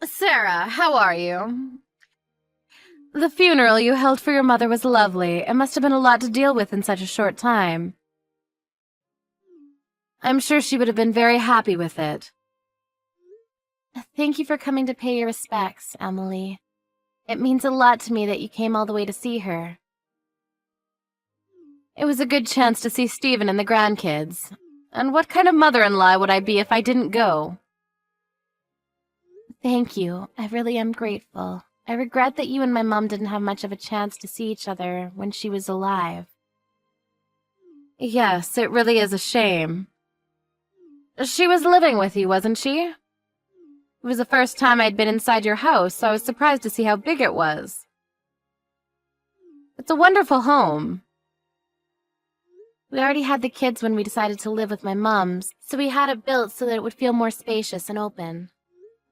Sarah, how are you? The funeral you held for your mother was lovely. It must have been a lot to deal with in such a short time. I'm sure she would have been very happy with it. Thank you for coming to pay your respects, Emily. It means a lot to me that you came all the way to see her. It was a good chance to see Stephen and the grandkids. And what kind of mother-in-law would I be if I didn't go? Thank you. I really am grateful. I regret that you and my mom didn't have much of a chance to see each other when she was alive. Yes, it really is a shame. She was living with you, wasn't she? It was the first time I'd been inside your house, so I was surprised to see how big it was. It's a wonderful home. We already had the kids when we decided to live with my mom's, so we had it built so that it would feel more spacious and open.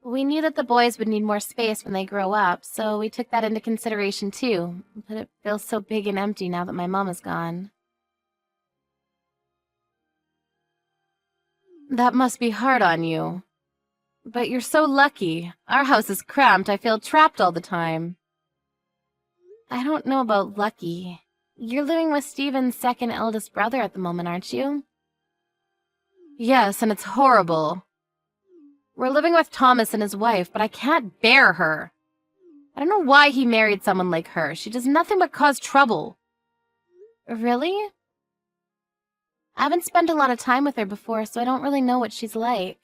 We knew that the boys would need more space when they grow up, so we took that into consideration too, but it feels so big and empty now that my mom is gone. That must be hard on you. But you're so lucky. Our house is cramped. I feel trapped all the time. I don't know about lucky. You're living with Stephen's second eldest brother at the moment, aren't you? Yes, and it's horrible. We're living with Thomas and his wife, but I can't bear her. I don't know why he married someone like her. She does nothing but cause trouble. Really? I haven't spent a lot of time with her before, so I don't really know what she's like.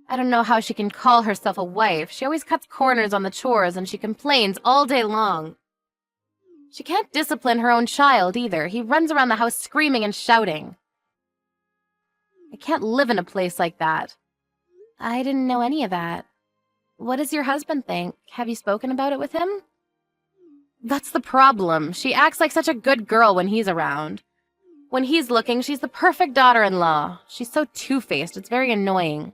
I don't know how she can call herself a wife. She always cuts corners on the chores, and she complains all day long. She can't discipline her own child, either. He runs around the house screaming and shouting. I can't live in a place like that. I didn't know any of that. What does your husband think? Have you spoken about it with him? That's the problem. She acts like such a good girl when he's around. When he's looking, she's the perfect daughter-in-law. She's so two-faced, it's very annoying.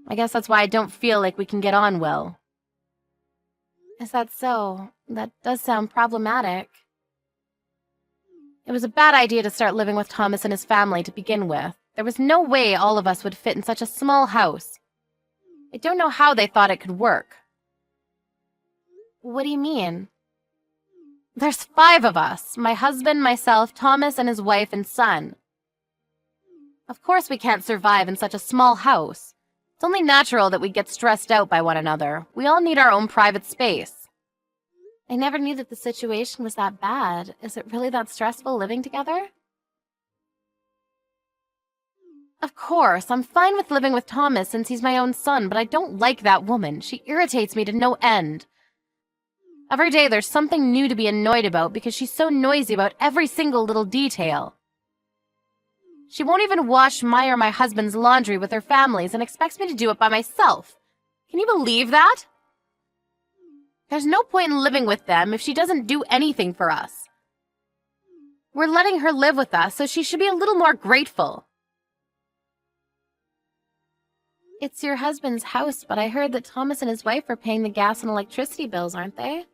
I guess that's why I don't feel like we can get on well. Is that so? That does sound problematic. It was a bad idea to start living with Thomas and his family to begin with. There was no way all of us would fit in such a small house. I don't know how they thought it could work. What do you mean? There's 5 of us. My husband, myself, Thomas, and his wife and son. Of course we can't survive in such a small house. It's only natural that we get stressed out by one another. We all need our own private space. I never knew that the situation was that bad. Is it really that stressful living together? Of course, I'm fine with living with Thomas since he's my own son, but I don't like that woman. She irritates me to no end. Every day there's something new to be annoyed about because she's so noisy about every single little detail. She won't even wash my or my husband's laundry with her families and expects me to do it by myself. Can you believe that? There's no point in living with them if she doesn't do anything for us. We're letting her live with us, so she should be a little more grateful. It's your husband's house, but I heard that Thomas and his wife are paying the gas and electricity bills, aren't they?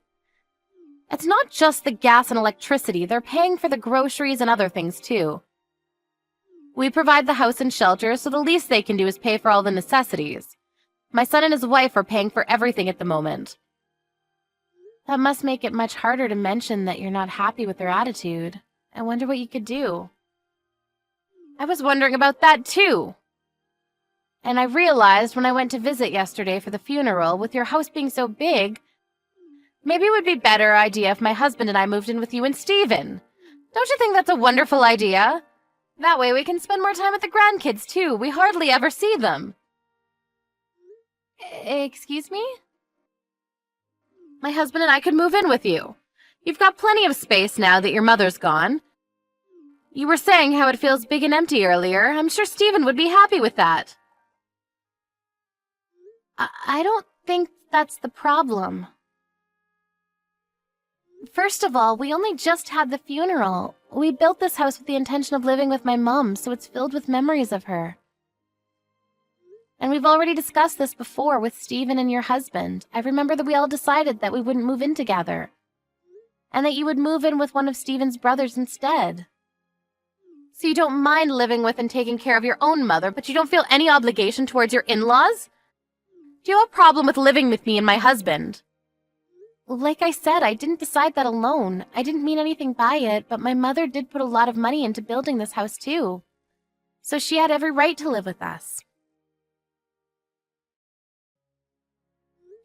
It's not just the gas and electricity. They're paying for the groceries and other things, too. We provide the house and shelter, so the least they can do is pay for all the necessities. My son and his wife are paying for everything at the moment. That must make it much harder to mention that you're not happy with their attitude. I wonder what you could do. I was wondering about that, too. And I realized when I went to visit yesterday for the funeral, with your house being so big, maybe it would be a better idea if my husband and I moved in with you and Stephen. Don't you think that's a wonderful idea? That way we can spend more time with the grandkids, too. We hardly ever see them. Excuse me? My husband and I could move in with you. You've got plenty of space now that your mother's gone. You were saying how it feels big and empty earlier. I'm sure Stephen would be happy with that. I don't think that's the problem. First of all, we only just had the funeral. We built this house with the intention of living with my mom, so it's filled with memories of her. And we've already discussed this before with Stephen and your husband. I remember that we all decided that we wouldn't move in together, and that you would move in with one of Stephen's brothers instead. So you don't mind living with and taking care of your own mother, but you don't feel any obligation towards your in-laws? Do you have a problem with living with me and my husband? Like I said, I didn't decide that alone. I didn't mean anything by it, but my mother did put a lot of money into building this house too. So she had every right to live with us.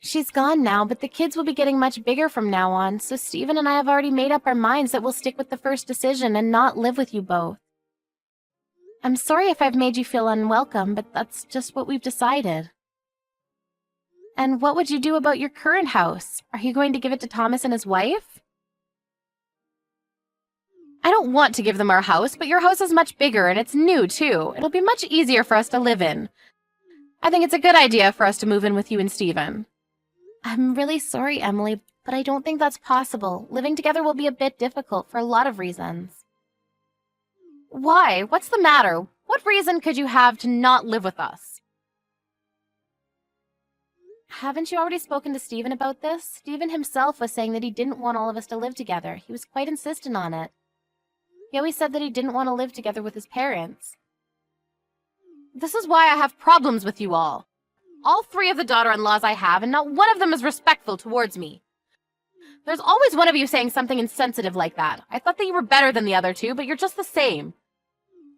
She's gone now, but the kids will be getting much bigger from now on, so Stephen and I have already made up our minds that we'll stick with the first decision and not live with you both. I'm sorry if I've made you feel unwelcome, but that's just what we've decided. And what would you do about your current house? Are you going to give it to Thomas and his wife? I don't want to give them our house, but your house is much bigger and it's new too. It'll be much easier for us to live in. I think it's a good idea for us to move in with you and Stephen. I'm really sorry, Emily, but I don't think that's possible. Living together will be a bit difficult for a lot of reasons. Why? What's the matter? What reason could you have to not live with us? Haven't you already spoken to Stephen about this? Stephen himself was saying that he didn't want all of us to live together. He was quite insistent on it. He always said that he didn't want to live together with his parents. This is why I have problems with you all. All 3 of the daughter-in-laws I have, and not one of them is respectful towards me. There's always one of you saying something insensitive like that. I thought that you were better than the other 2, but you're just the same.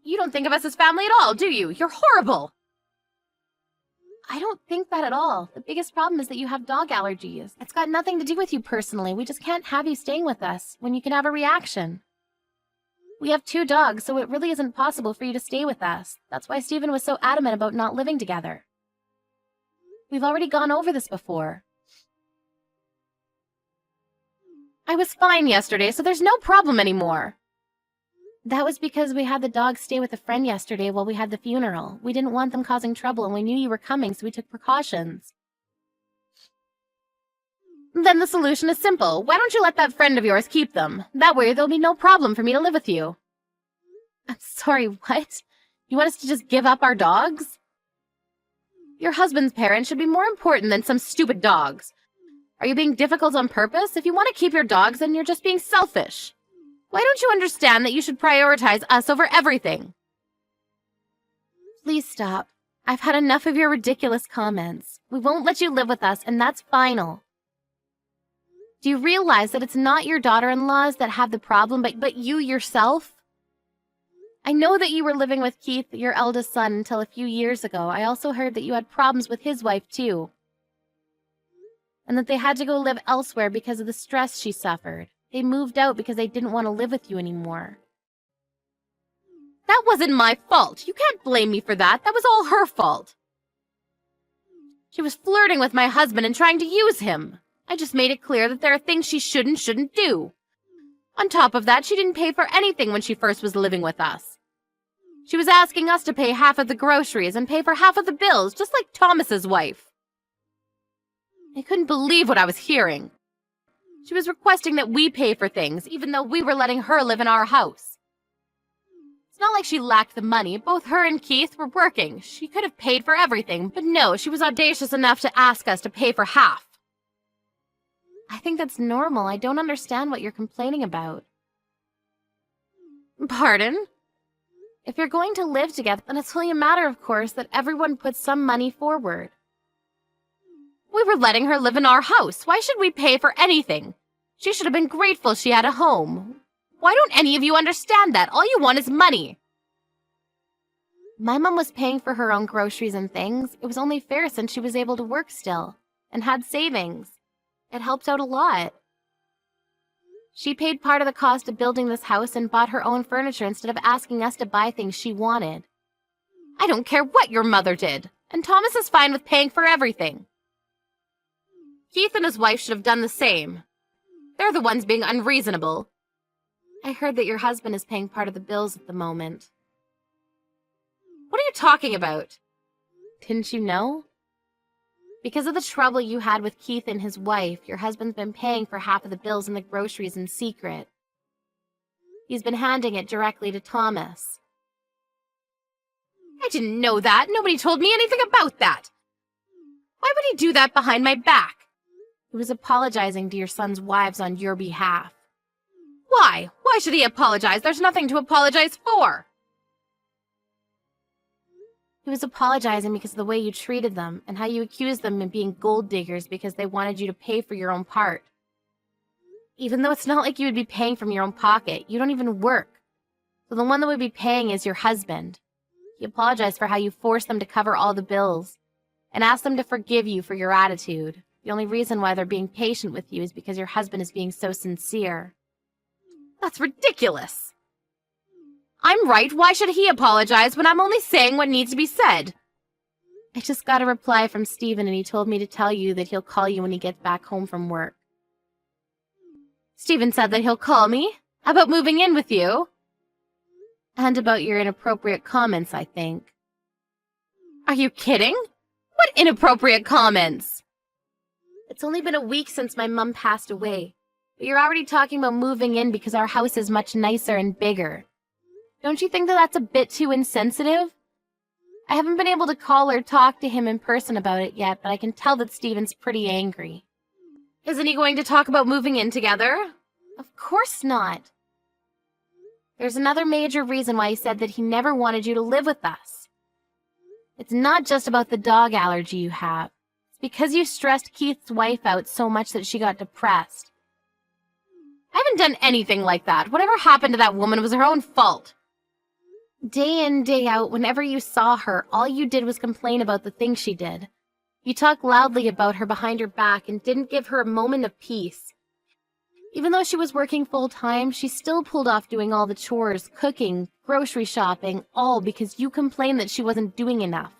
You don't think of us as family at all, do you? You're horrible. I don't think that at all. The biggest problem is that you have dog allergies. It's got nothing to do with you personally. We just can't have you staying with us when you can have a reaction. We have 2 dogs, so it really isn't possible for you to stay with us. That's why Stephen was so adamant about not living together. We've already gone over this before. I was fine yesterday, so there's no problem anymore. That was because we had the dogs stay with a friend yesterday while we had the funeral. We didn't want them causing trouble, and we knew you were coming, so we took precautions. Then the solution is simple. Why don't you let that friend of yours keep them? That way there'll be no problem for me to live with you. I'm sorry, what? You want us to just give up our dogs? Your husband's parents should be more important than some stupid dogs. Are you being difficult on purpose? If you want to keep your dogs, then you're just being selfish. Why don't you understand that you should prioritize us over everything? Please stop. I've had enough of your ridiculous comments. We won't let you live with us, and that's final. Do you realize that it's not your daughter-in-laws that have the problem, but you yourself? I know that you were living with Keith, your eldest son, until a few years ago. I also heard that you had problems with his wife, too. And that they had to go live elsewhere because of the stress she suffered. They moved out because they didn't want to live with you anymore. That wasn't my fault. You can't blame me for that. That was all her fault. She was flirting with my husband and trying to use him. I just made it clear that there are things she shouldn't do. On top of that, she didn't pay for anything when she first was living with us. She was asking us to pay half of the groceries and pay for half of the bills, just like Thomas's wife. I couldn't believe what I was hearing. She was requesting that we pay for things, even though we were letting her live in our house. It's not like she lacked the money. Both her and Keith were working. She could have paid for everything, but no, she was audacious enough to ask us to pay for half. I think that's normal. I don't understand what you're complaining about. Pardon? If you're going to live together, then it's only a matter, of course, that everyone puts some money forward. We were letting her live in our house. Why should we pay for anything? She should have been grateful she had a home. Why don't any of you understand that? All you want is money. My mom was paying for her own groceries and things. It was only fair since she was able to work still and had savings. It helped out a lot. She paid part of the cost of building this house and bought her own furniture instead of asking us to buy things she wanted. I don't care what your mother did, and Thomas is fine with paying for everything. Keith and his wife should have done the same. They're the ones being unreasonable. I heard that your husband is paying part of the bills at the moment. What are you talking about? Didn't you know? Because of the trouble you had with Keith and his wife, your husband's been paying for half of the bills and the groceries in secret. He's been handing it directly to Thomas. I didn't know that. Nobody told me anything about that. Why would he do that behind my back? He was apologizing to your son's wives on your behalf. Why? Why should he apologize? There's nothing to apologize for. He was apologizing because of the way you treated them and how you accused them of being gold diggers because they wanted you to pay for your own part. Even though it's not like you would be paying from your own pocket, you don't even work. So the one that would be paying is your husband. He apologized for how you forced them to cover all the bills and asked them to forgive you for your attitude. The only reason why they're being patient with you is because your husband is being so sincere. That's ridiculous! I'm right, why should he apologize when I'm only saying what needs to be said? I just got a reply from Steven and he told me to tell you that he'll call you when he gets back home from work. Steven said that he'll call me? About moving in with you? And about your inappropriate comments, I think. Are you kidding? What inappropriate comments? It's only been a week since my mum passed away, but you're already talking about moving in because our house is much nicer and bigger. Don't you think that that's a bit too insensitive? I haven't been able to call or talk to him in person about it yet, but I can tell that Steven's pretty angry. Isn't he going to talk about moving in together? Of course not. There's another major reason why he said that he never wanted you to live with us. It's not just about the dog allergy you have. It's because you stressed Keith's wife out so much that she got depressed. I haven't done anything like that. Whatever happened to that woman was her own fault. Day in, day out, whenever you saw her, all you did was complain about the things she did. You talked loudly about her behind her back and didn't give her a moment of peace. Even though she was working full-time, she still pulled off doing all the chores, cooking, grocery shopping, all because you complained that she wasn't doing enough.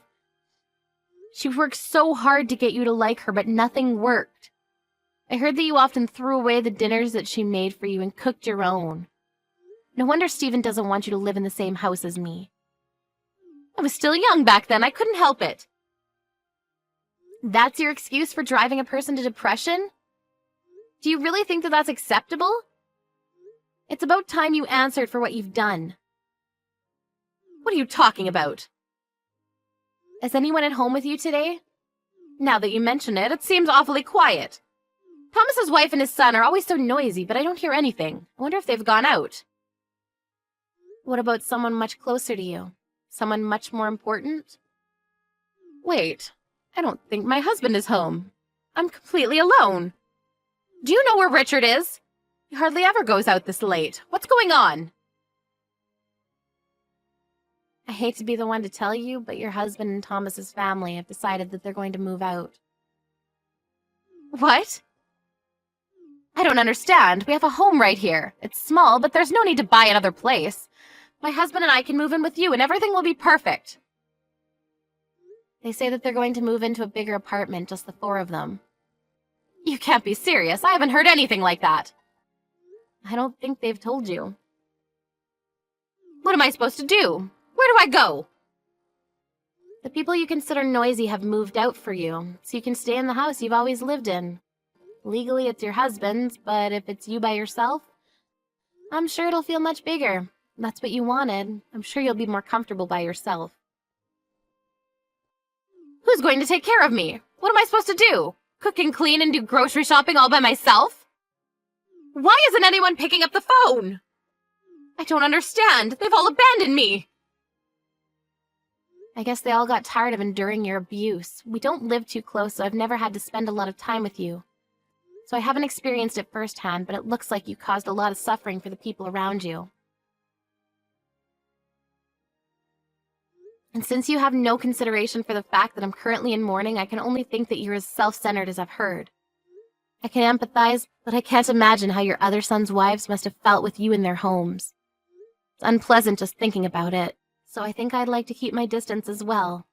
She worked so hard to get you to like her, but nothing worked. I heard that you often threw away the dinners that she made for you and cooked your own. No wonder Steven doesn't want you to live in the same house as me. I was still young back then, I couldn't help it. That's your excuse for driving a person to depression? Do you really think that that's acceptable? It's about time you answered for what you've done. What are you talking about? Is anyone at home with you today? Now that you mention it, it seems awfully quiet. Thomas's wife and his son are always so noisy, but I don't hear anything. I wonder if they've gone out. What about someone much closer to you? Someone much more important? Wait, I don't think my husband is home. I'm completely alone. Do you know where Richard is? He hardly ever goes out this late. What's going on? I hate to be the one to tell you, but your husband and Thomas's family have decided that they're going to move out. What? I don't understand. We have a home right here. It's small, but there's no need to buy another place. My husband and I can move in with you, and everything will be perfect. They say that they're going to move into a bigger apartment, just the four of them. You can't be serious. I haven't heard anything like that. I don't think they've told you. What am I supposed to do? Where do I go? The people you consider noisy have moved out for you, so you can stay in the house you've always lived in. Legally, it's your husband's, but if it's you by yourself, I'm sure it'll feel much bigger. That's what you wanted. I'm sure you'll be more comfortable by yourself. Who's going to take care of me? What am I supposed to do? Cook and clean and do grocery shopping all by myself? Why isn't anyone picking up the phone? I don't understand. They've all abandoned me. I guess they all got tired of enduring your abuse. We don't live too close, so I've never had to spend a lot of time with you. So I haven't experienced it firsthand, but it looks like you caused a lot of suffering for the people around you. And since you have no consideration for the fact that I'm currently in mourning, I can only think that you're as self-centered as I've heard. I can empathize, but I can't imagine how your other sons' wives must have felt with you in their homes. It's unpleasant just thinking about it, so I think I'd like to keep my distance as well.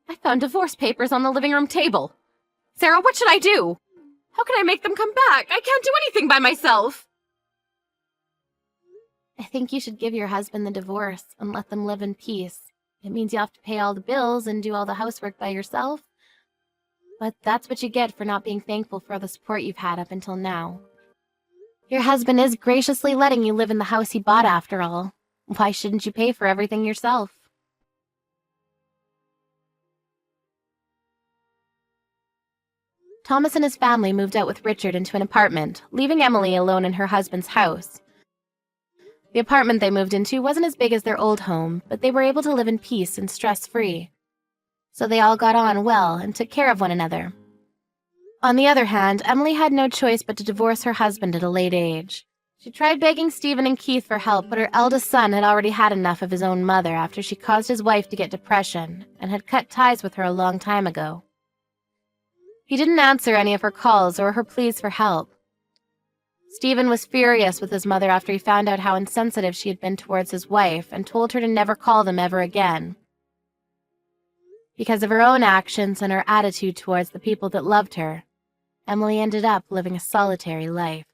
I found divorce papers on the living room table. Sarah, what should I do? How can I make them come back? I can't do anything by myself. I think you should give your husband the divorce and let them live in peace. It means you have to pay all the bills and do all the housework by yourself. But that's what you get for not being thankful for the support you've had up until now. Your husband is graciously letting you live in the house he bought after all. Why shouldn't you pay for everything yourself? Thomas and his family moved out with Richard into an apartment, leaving Emily alone in her husband's house. The apartment they moved into wasn't as big as their old home, but they were able to live in peace and stress-free. So they all got on well and took care of one another. On the other hand, Emily had no choice but to divorce her husband at a late age. She tried begging Stephen and Keith for help, but her eldest son had already had enough of his own mother after she caused his wife to get depression and had cut ties with her a long time ago. He didn't answer any of her calls or her pleas for help. Stephen was furious with his mother after he found out how insensitive she had been towards his wife and told her to never call them ever again. Because of her own actions and her attitude towards the people that loved her, Emily ended up living a solitary life.